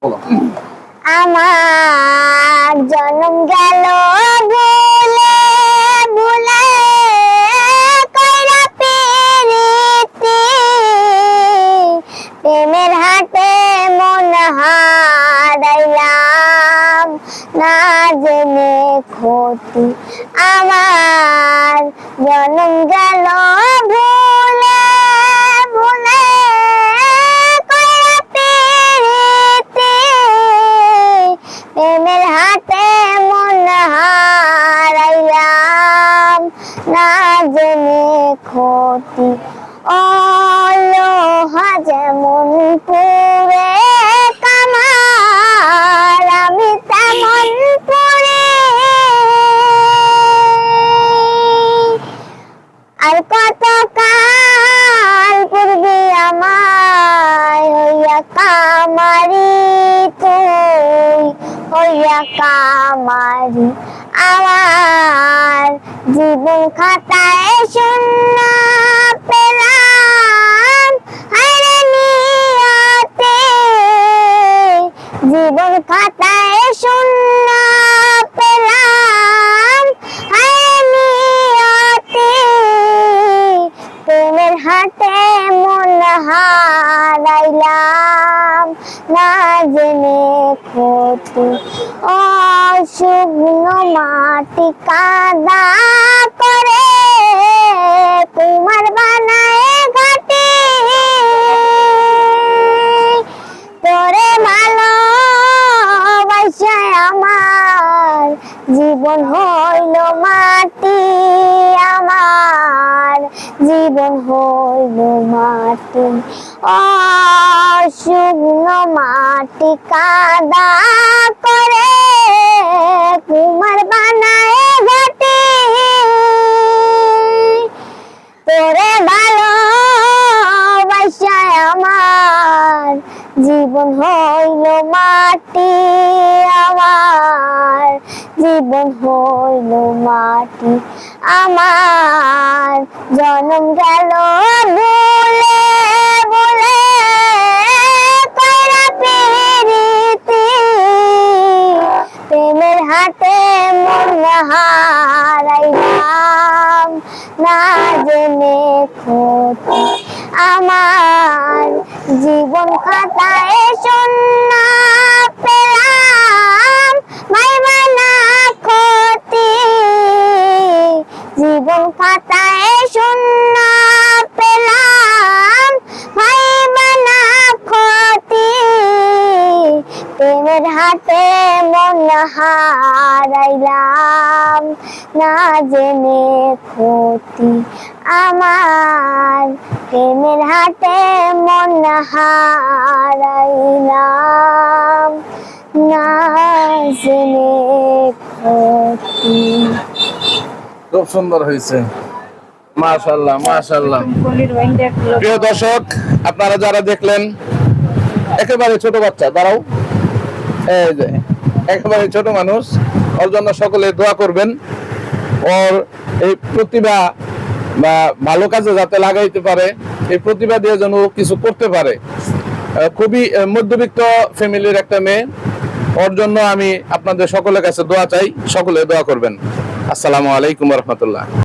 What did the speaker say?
বলো। আমার জন্ম গেল ভুলে ভুলে কইরা পিরিতি, প্রেমের হাটে মন হারাইলাম না জেনে ক্ষতি। আমার জন্ম গেল ভুলে ভুলে কইরা পিরিতি, প্রেমের হাটে মন হারাইলাম না জেনে ক্ষতি। ও লোহা যেমন পুড়ে কামার, আমি তেমন পুড়ি। আর কত কাল পূর্বে আমায় হইয়া কামারি, তুই হইয়া কামারি। আমার জীবন খাতায় শূন্য পেলাম হায়রে নিয়তে, জীবন খাতায় শূন্য পেলাম হায়রে নিয়তে, প্রেমের হাটে মন হারাইলাম না জেনে ক্ষতি। ও শুকনো মাটি কাদা করে কুমার বানায় ঘাটি, তোরে ভালোবাসা আমার জীবন হইল মাটি, আমার জীবন হইল মাটি। ও শুকনো মাটি কাদা করে কুমার বানায় ঘাটি, তোরে ভালোবাসা আমার জীবন হইল মাটি, আমার জীবন হইল মাটি। আমার জন্ম গেল ভুলে ভুলে কইরা পিরিতি, প্রেমের হাটে মন হারাইলাম না জেনে ক্ষতি। আমার জীবন খাতায় শূন্য পেলাম ভাইবা না ক্ষতি, জীবন খাতায় শূন্য পেলাম ভাইবা না ক্ষতি, প্রেমের হাটে মন হারাইলাম না জেনে ক্ষতি। আমার প্রেমের হাটে মন হারাইলাম না জেনে ক্ষতি। খুব সুন্দর হয়েছে, মাশাআল্লাহ মাশাআল্লাহ। প্রিয় দর্শক, আপনারা যারা দেখলেন, একেবারে ছোট বাচ্চা, দাঁড়াও, এই যে একেবারে ছোট মানুষ, ওর জন্য সকলে দোয়া করবেন। ওর এই প্রতিভা বা ভালো কাজে যাতে লাগাইতে পারে, এই প্রতিভা দিয়ে যেন কিছু করতে পারে। খুবই মধ্যবিত্ত ফ্যামিলির একটা মেয়ে, ওর জন্য আমি আপনাদের সকলের কাছে দোয়া চাই, সকলে দোয়া করবেন। আসসালামু আলাইকুম ওয়া রাহমাতুল্লাহ।